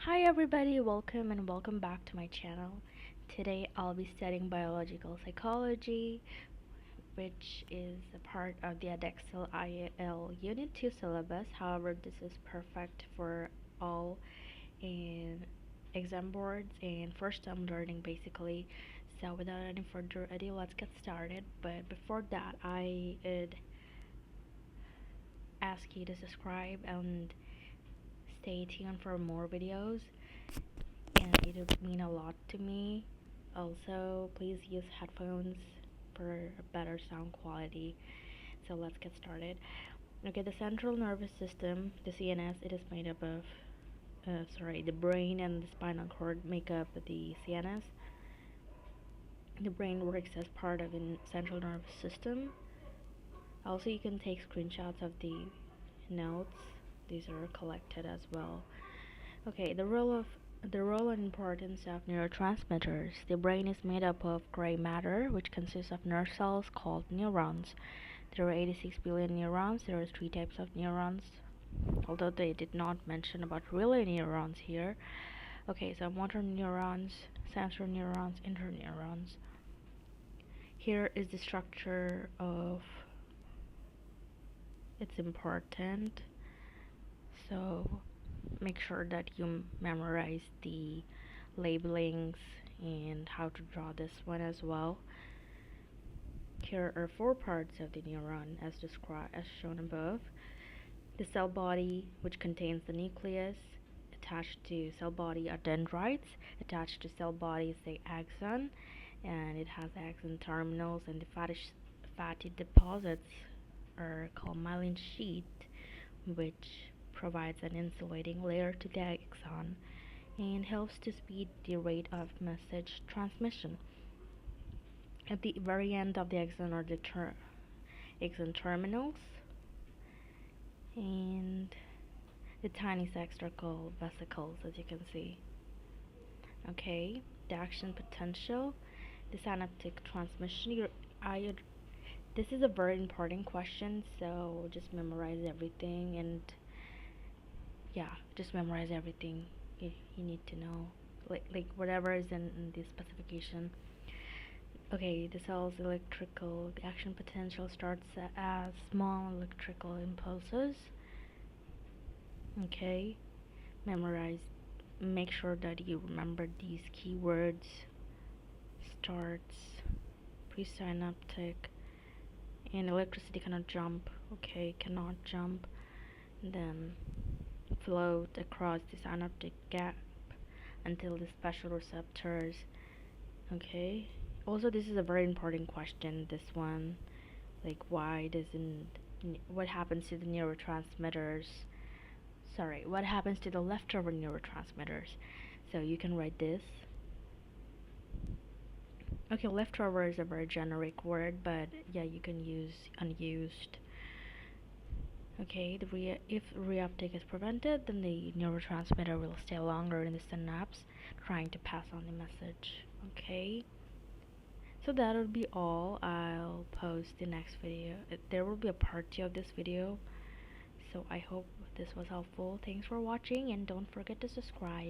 Hi everybody, welcome back to my channel. Today I'll be studying biological psychology, which is a part of the Edexcel IAL Unit 2 syllabus. However, this is perfect for all in exam boards and first time learning basically. So without any further ado, let's get started. But before that, I would ask you to subscribe and stay tuned for more videos, and it would mean a lot to me. Also, please use headphones for a better sound quality. So let's get started. Okay, the central nervous system, the CNS, it is made up of the brain and the spinal cord make up the CNS. The brain works as part of the central nervous system. Also, you can take screenshots of the notes. These are collected as well. Okay, the role and importance of neurotransmitters. The brain is made up of gray matter, which consists of nerve cells called neurons. There are 86 billion neurons. There are three types of neurons, although they did not mention about relay neurons here. Okay, so motor neurons, sensory neurons, interneurons. Here is the structure of it's important. So make sure that you memorize the labelings and how to draw this one as well. Here are four parts of the neuron as described as shown above. The cell body, which contains the nucleus. Attached to cell body are dendrites. Attached to cell body is the axon, and it has axon terminals, and the fatty deposits are called myelin sheath, which provides an insulating layer to the axon and helps to speed the rate of message transmission. At the very end of the axon are the axon terminals, and the tiny sacs are called vesicles, as you can see. Okay, the action potential, the synaptic transmission. This is a very important question, so just memorize everything, and yeah, just memorize everything you need to know, like whatever is in the specification. Okay, the cell's electrical, the action potential starts as small electrical impulses. Okay, memorize, make sure that you remember these keywords. Starts, presynaptic, and electricity cannot jump. Okay, cannot jump. Then float across the synaptic gap until the special receptors. Okay, also this is a very important question, this one, like why doesn't what happens to the neurotransmitters, what happens to the leftover neurotransmitters. So you can write this. Okay, leftover is a very generic word, but yeah, you can use unused. Okay, if reuptake is prevented, then the neurotransmitter will stay longer in the synapse, trying to pass on the message. Okay, so that will be all. I'll post the next video. There will be a part 2 of this video. So I hope this was helpful. Thanks for watching, and don't forget to subscribe.